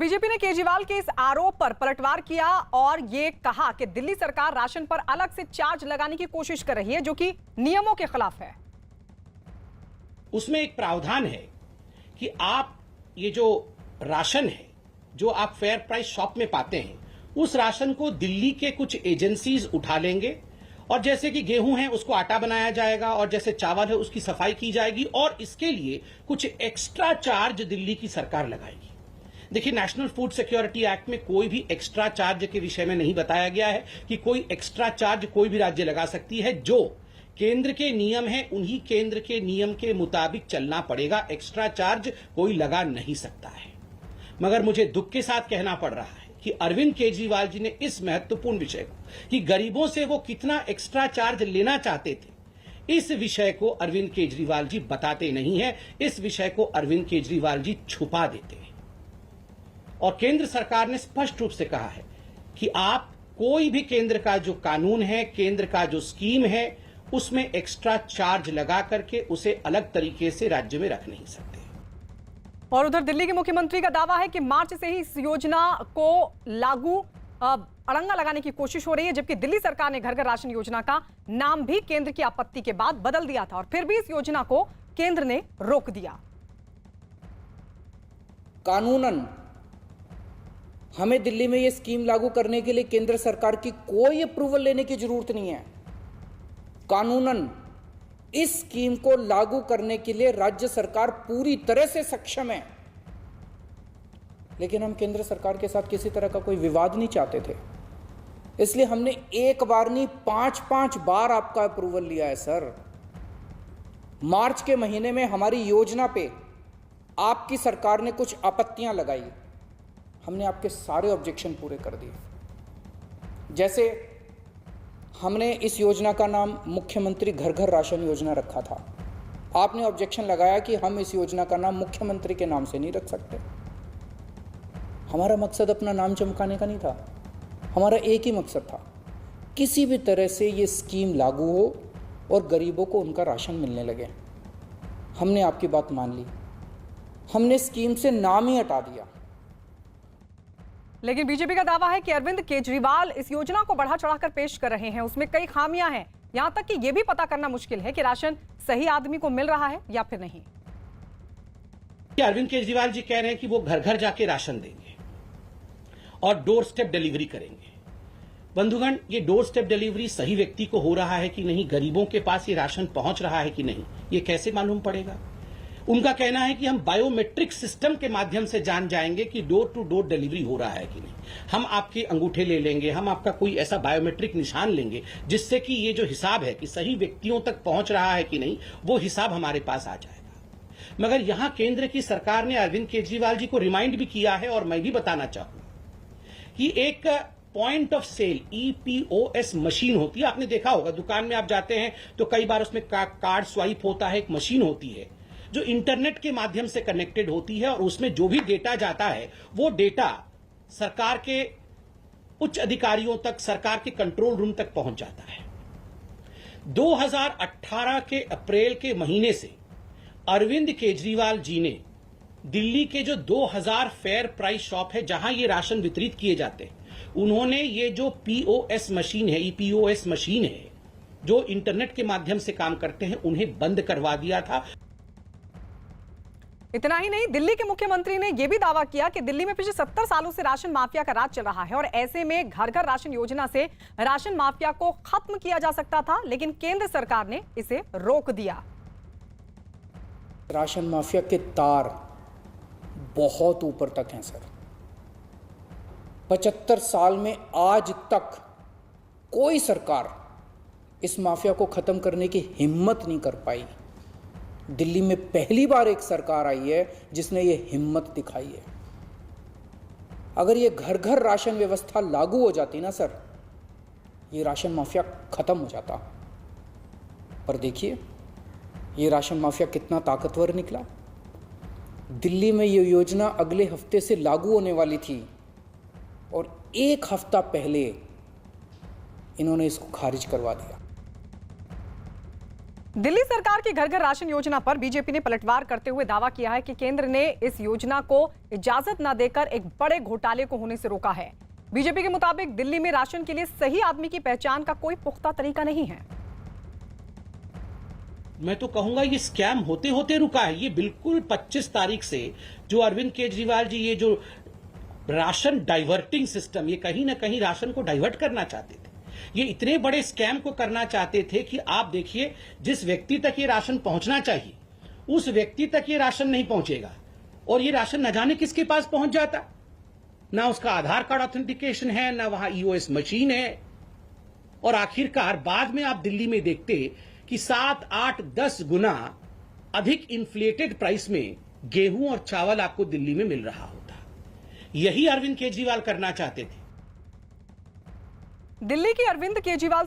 BJP ने केजरीवाल के इस आरोप पर पलटवार किया और ये कहा कि दिल्ली सरकार राशन पर अलग से चार्ज लगाने की कोशिश कर रही है, जो कि नियमों के खिलाफ है। उसमें एक प्रावधान है कि आप ये जो राशन है जो आप फेयर प्राइस शॉप में पाते हैं, उस राशन को दिल्ली के कुछ एजेंसीज उठा लेंगे और जैसे कि गेहूं है उसको आटा बनाया जाएगा और जैसे चावल है उसकी सफाई की जाएगी और इसके लिए कुछ एक्स्ट्रा चार्ज दिल्ली की सरकार लगाएगी। देखिए, नेशनल फूड सिक्योरिटी एक्ट में कोई भी एक्स्ट्रा चार्ज के विषय में नहीं बताया गया है कि कोई एक्स्ट्रा चार्ज कोई भी राज्य लगा सकती है। जो केंद्र के नियम है उन्हीं केंद्र के नियम के मुताबिक चलना पड़ेगा। एक्स्ट्रा चार्ज कोई लगा नहीं सकता है। मगर मुझे दुख के साथ कहना पड़ रहा है कि अरविंद केजरीवाल जी ने इस महत्वपूर्ण विषय को कि गरीबों से वो कितना एक्स्ट्रा चार्ज लेना चाहते थे, इस विषय को अरविंद केजरीवाल जी बताते नहीं है। इस विषय को अरविंद केजरीवाल जी छुपा देते हैं और केंद्र सरकार ने स्पष्ट रूप से कहा है कि आप कोई भी केंद्र का जो कानून है, केंद्र का जो स्कीम है, उसमें एक्स्ट्रा चार्ज लगा करके उसे अलग तरीके से राज्य में रख नहीं सकते। और उधर दिल्ली के मुख्यमंत्री का दावा है कि मार्च से ही इस योजना को लागू अड़ंगा लगाने की कोशिश हो रही है, जबकि दिल्ली सरकार ने घर घर राशन योजना का नाम भी केंद्र की आपत्ति के बाद बदल दिया था और फिर भी इस योजना को केंद्र ने रोक दिया। कानूनन हमें दिल्ली में यह स्कीम लागू करने के लिए केंद्र सरकार की कोई अप्रूवल लेने की जरूरत नहीं है। कानूनन इस स्कीम को लागू करने के लिए राज्य सरकार पूरी तरह से सक्षम है, लेकिन हम केंद्र सरकार के साथ किसी तरह का कोई विवाद नहीं चाहते थे, इसलिए हमने एक बार नहीं 5-5 बार आपका अप्रूवल लिया है सर। मार्च के महीने में हमारी योजना पे आपकी सरकार ने कुछ आपत्तियां लगाई, हमने आपके सारे ऑब्जेक्शन पूरे कर दिए। जैसे हमने इस योजना का नाम मुख्यमंत्री घर घर राशन योजना रखा था, आपने ऑब्जेक्शन लगाया कि हम इस योजना का नाम मुख्यमंत्री के नाम से नहीं रख सकते। हमारा मकसद अपना नाम चमकाने का नहीं था, हमारा एक ही मकसद था, किसी भी तरह से ये स्कीम लागू हो और गरीबों को उनका राशन मिलने लगे। हमने आपकी बात मान ली, हमने स्कीम से नाम ही हटा दिया। लेकिन बीजेपी का दावा है कि अरविंद केजरीवाल इस योजना को बढ़ा चढ़ाकर पेश कर रहे हैं, उसमें कई खामियां हैं, यहां तक कि यह भी पता करना मुश्किल है कि राशन सही आदमी को मिल रहा है या फिर नहीं। अरविंद केजरीवाल जी कह रहे हैं कि वो घर घर जाके राशन देंगे और डोर स्टेप डिलीवरी करेंगे। बंधुगण, ये डोर स्टेप डिलीवरी सही व्यक्ति को हो रहा है कि नहीं, गरीबों के पास ये राशन पहुंच रहा है कि नहीं, ये कैसे मालूम पड़ेगा? उनका कहना है कि हम बायोमेट्रिक सिस्टम के माध्यम से जान जाएंगे कि डोर टू डोर डिलीवरी हो रहा है कि नहीं। हम आपके अंगूठे ले लेंगे, हम आपका कोई ऐसा बायोमेट्रिक निशान लेंगे जिससे कि ये जो हिसाब है कि सही व्यक्तियों तक पहुंच रहा है कि नहीं, वो हिसाब हमारे पास आ जाएगा। मगर यहां केंद्र की सरकार ने अरविंद केजरीवाल जी को रिमाइंड भी किया है और मैं भी बताना चाहूंगा कि एक point of sale EPOS machine होती है। आपने देखा होगा, दुकान में आप जाते हैं तो कई बार उसमें कार्ड स्वाइप होता है, एक मशीन होती है जो इंटरनेट के माध्यम से कनेक्टेड होती है और उसमें जो भी डेटा जाता है वो डेटा सरकार के उच्च अधिकारियों तक, सरकार के कंट्रोल रूम तक पहुंच जाता है। 2018 के अप्रैल के महीने से अरविंद केजरीवाल जी ने दिल्ली के जो 2000 फेयर प्राइस शॉप है जहां ये राशन वितरित किए जाते हैं, उन्होंने ये जो POS मशीन है, EPOS मशीन है, जो इंटरनेट के माध्यम से काम करते हैं, उन्हें बंद करवा दिया था। इतना ही नहीं, दिल्ली के मुख्यमंत्री ने यह भी दावा किया कि दिल्ली में पिछले 70 सालों से राशन माफिया का राज चल रहा है और ऐसे में घर घर राशन योजना से राशन माफिया को खत्म किया जा सकता था, लेकिन केंद्र सरकार ने इसे रोक दिया। राशन माफिया के तार बहुत ऊपर तक हैं सर। 75 साल में आज तक कोई सरकार इस माफिया को खत्म करने की हिम्मत नहीं कर पाई। दिल्ली में पहली बार एक सरकार आई है जिसने ये हिम्मत दिखाई है। अगर ये घर घर राशन व्यवस्था लागू हो जाती ना सर, ये राशन माफिया खत्म हो जाता। पर देखिए, ये राशन माफिया कितना ताकतवर निकला। दिल्ली में ये योजना अगले हफ्ते से लागू होने वाली थी और एक हफ्ता पहले इन्होंने इसको खारिज करवा दिया। दिल्ली सरकार की घर घर राशन योजना पर बीजेपी ने पलटवार करते हुए दावा किया है कि केंद्र ने इस योजना को इजाजत न देकर एक बड़े घोटाले को होने से रोका है। बीजेपी के मुताबिक दिल्ली में राशन के लिए सही आदमी की पहचान का कोई पुख्ता तरीका नहीं है। मैं तो कहूंगा ये स्कैम होते होते रुका है। ये बिल्कुल 25 तारीख से जो अरविंद केजरीवाल जी ये जो राशन डाइवर्टिंग सिस्टम, ये कहीं ना कहीं राशन को डाइवर्ट करना चाहते थे। ये इतने बड़े स्कैम को करना चाहते थे कि आप देखिए, जिस व्यक्ति तक ये राशन पहुंचना चाहिए उस व्यक्ति तक ये राशन नहीं पहुंचेगा, और ये राशन न जाने किसके पास पहुंच जाता। ना उसका आधार कार्ड ऑथेंटिकेशन है, ना वहां ईओएस मशीन है, और आखिरकार बाद में आप दिल्ली में देखते कि 7, 8, 10 गुना अधिक इन्फ्लेटेड प्राइस में गेहूं और चावल आपको दिल्ली में मिल रहा होता। यही अरविंद केजरीवाल करना चाहते थे। दिल्ली की अरविंद केजरीवाल